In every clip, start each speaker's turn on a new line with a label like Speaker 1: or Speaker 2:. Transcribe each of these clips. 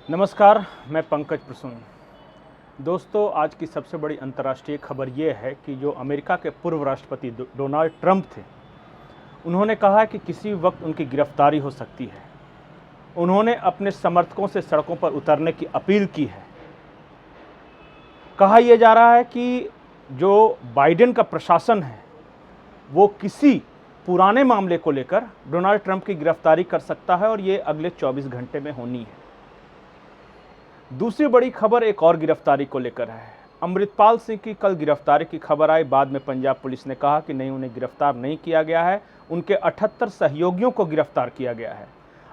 Speaker 1: नमस्कार, मैं पंकज प्रसून। दोस्तों, आज की सबसे बड़ी अंतर्राष्ट्रीय खबर ये है कि जो अमेरिका के पूर्व राष्ट्रपति डोनाल्ड ट्रंप थे, उन्होंने कहा है कि किसी वक्त उनकी गिरफ्तारी हो सकती है। उन्होंने अपने समर्थकों से सड़कों पर उतरने की अपील की है। कहा यह जा रहा है कि जो बाइडेन का प्रशासन है, वो किसी पुराने मामले को लेकर डोनाल्ड ट्रंप की गिरफ्तारी कर सकता है और ये अगले 24 घंटे में होनी है। दूसरी बड़ी खबर एक और गिरफ्तारी को लेकर है। अमृतपाल सिंह की कल गिरफ्तारी की खबर आई। बाद में पंजाब पुलिस ने कहा कि नहीं, उन्हें गिरफ्तार नहीं किया गया है, उनके 78 सहयोगियों को गिरफ्तार किया गया है।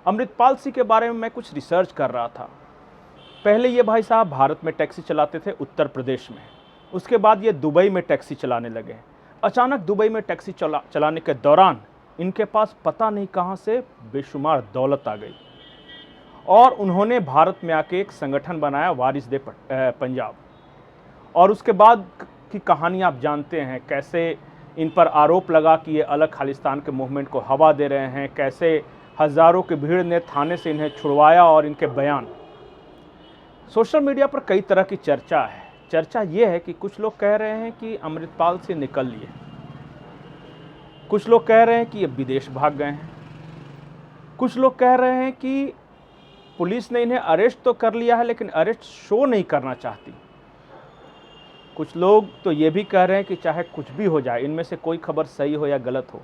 Speaker 1: अमृतपाल सिंह के बारे में मैं कुछ रिसर्च कर रहा था। पहले ये भाई साहब भारत में टैक्सी चलाते थे, उत्तर प्रदेश में। उसके बाद ये दुबई में टैक्सी चलाने लगे। अचानक दुबई में टैक्सी चलाने के दौरान इनके पास पता नहीं कहाँ से बेशुमार दौलत आ गई और उन्होंने भारत में आके एक संगठन बनाया, वारिस दे पंजाब। और उसके बाद की कहानी आप जानते हैं, कैसे इन पर आरोप लगा कि ये अलग खालिस्तान के मूवमेंट को हवा दे रहे हैं, कैसे हज़ारों की भीड़ ने थाने से इन्हें छुड़वाया और इनके बयान। सोशल मीडिया पर कई तरह की चर्चा है। चर्चा ये है कि कुछ लोग कह रहे हैं कि अमृतपाल से निकल लिए, कुछ लोग कह रहे हैं कि ये विदेश भाग गए हैं, कुछ लोग कह रहे हैं कि पुलिस ने इन्हें अरेस्ट तो कर लिया है लेकिन अरेस्ट शो नहीं करना चाहती। कुछ लोग तो ये भी कह रहे हैं कि चाहे कुछ भी हो जाए, इनमें से कोई खबर सही हो या गलत हो,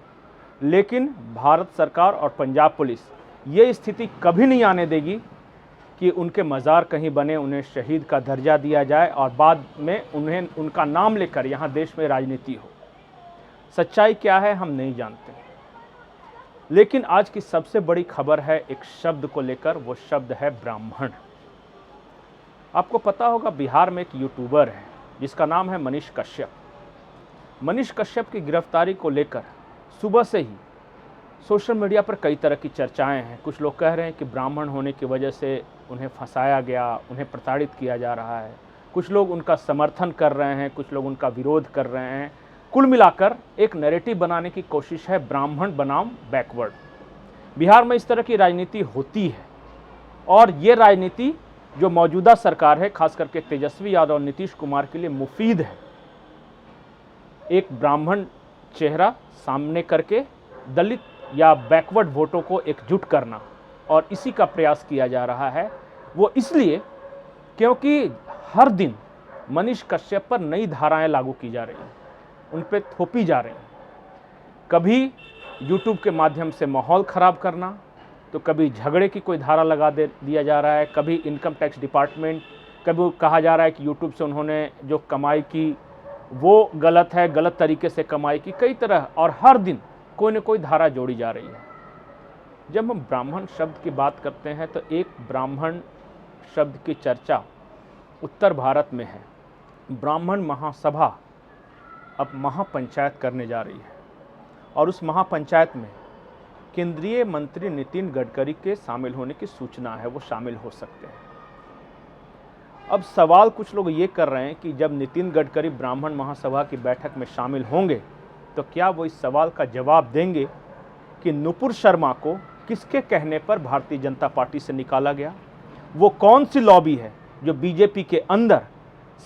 Speaker 1: लेकिन भारत सरकार और पंजाब पुलिस ये स्थिति कभी नहीं आने देगी कि उनके मज़ार कहीं बने, उन्हें शहीद का दर्जा दिया जाए और बाद में उन्हें उनका नाम लेकर यहाँ देश में राजनीति हो। सच्चाई क्या है हम नहीं जानते, लेकिन आज की सबसे बड़ी खबर है एक शब्द को लेकर। वो शब्द है ब्राह्मण। आपको पता होगा, बिहार में एक यूट्यूबर है जिसका नाम है मनीष कश्यप। मनीष कश्यप की गिरफ्तारी को लेकर सुबह से ही सोशल मीडिया पर कई तरह की चर्चाएं हैं। कुछ लोग कह रहे हैं कि ब्राह्मण होने की वजह से उन्हें फंसाया गया, उन्हें प्रताड़ित किया जा रहा है। कुछ लोग उनका समर्थन कर रहे हैं, कुछ लोग उनका विरोध कर रहे हैं। कुल मिलाकर एक नैरेटिव बनाने की कोशिश है, ब्राह्मण बनाम बैकवर्ड। बिहार में इस तरह की राजनीति होती है और ये राजनीति जो मौजूदा सरकार है, खास करके तेजस्वी यादव और नीतीश कुमार के लिए मुफीद है। एक ब्राह्मण चेहरा सामने करके दलित या बैकवर्ड वोटों को एकजुट करना, और इसी का प्रयास किया जा रहा है। वो इसलिए क्योंकि हर दिन मनीष कश्यप पर नई धाराएं लागू की जा रही हैं, उन पे थोपी जा रही हैं। कभी यूट्यूब के माध्यम से माहौल ख़राब करना, तो कभी झगड़े की कोई धारा लगा दिया जा रहा है, कभी इनकम टैक्स डिपार्टमेंट, कभी कहा जा रहा है कि यूट्यूब से उन्होंने जो कमाई की वो गलत है, गलत तरीके से कमाई की, कई तरह। और हर दिन कोई न कोई धारा जोड़ी जा रही है। जब हम ब्राह्मण शब्द की बात करते हैं तो एक ब्राह्मण शब्द की चर्चा उत्तर भारत में है। ब्राह्मण महासभा अब महापंचायत करने जा रही है और उस महापंचायत में केंद्रीय मंत्री नितिन गडकरी के शामिल होने की सूचना है, वो शामिल हो सकते हैं। अब सवाल कुछ लोग ये कर रहे हैं कि जब नितिन गडकरी ब्राह्मण महासभा की बैठक में शामिल होंगे तो क्या वो इस सवाल का जवाब देंगे कि नुपुर शर्मा को किसके कहने पर भारतीय जनता पार्टी से निकाला गया? वो कौन सी लॉबी है जो बीजेपी के अंदर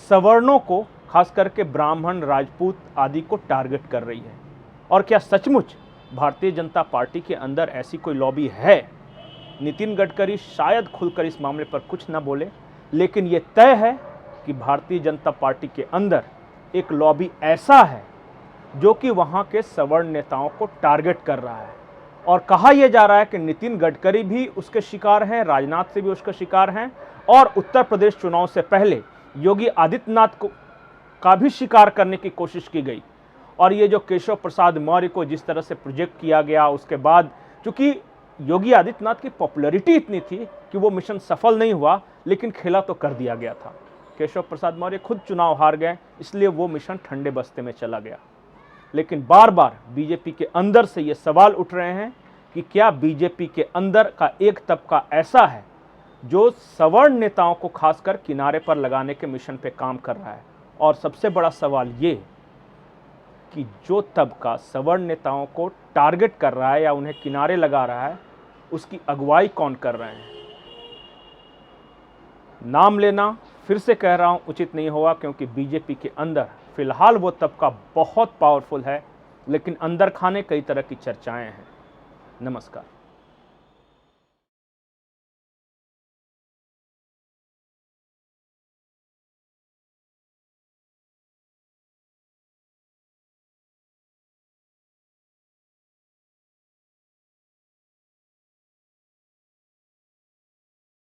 Speaker 1: सवर्णों को, खास करके ब्राह्मण, राजपूत आदि को टारगेट कर रही है? और क्या सचमुच भारतीय जनता पार्टी के अंदर ऐसी कोई लॉबी है? नितिन गडकरी शायद खुलकर इस मामले पर कुछ ना बोले, लेकिन ये तय है कि भारतीय जनता पार्टी के अंदर एक लॉबी ऐसा है जो कि वहाँ के सवर्ण नेताओं को टारगेट कर रहा है। और कहा यह जा रहा है कि नितिन गडकरी भी उसके शिकार हैं, राजनाथ सिंह भी उसके शिकार हैं, और उत्तर प्रदेश चुनाव से पहले योगी आदित्यनाथ का भी शिकार करने की कोशिश की गई। और ये जो केशव प्रसाद मौर्य को जिस तरह से प्रोजेक्ट किया गया, उसके बाद चूंकि योगी आदित्यनाथ की पॉपुलैरिटी इतनी थी कि वो मिशन सफल नहीं हुआ, लेकिन खेला तो कर दिया गया था। केशव प्रसाद मौर्य खुद चुनाव हार गए, इसलिए वो मिशन ठंडे बस्ते में चला गया। लेकिन बार बार बीजेपी के अंदर से ये सवाल उठ रहे हैं कि क्या बीजेपी के अंदर का एक तबका ऐसा है जो सवर्ण नेताओं को खासकर किनारे पर लगाने के मिशन पे काम कर रहा है? और सबसे बड़ा सवाल ये कि जो तबका सवर्ण नेताओं को टारगेट कर रहा है या उन्हें किनारे लगा रहा है, उसकी अगुवाई कौन कर रहे हैं? नाम लेना फिर से कह रहा हूं उचित नहीं होगा, क्योंकि बीजेपी के अंदर फिलहाल वो तबका बहुत पावरफुल है, लेकिन अंदर खाने कई तरह की चर्चाएं हैं। नमस्कार।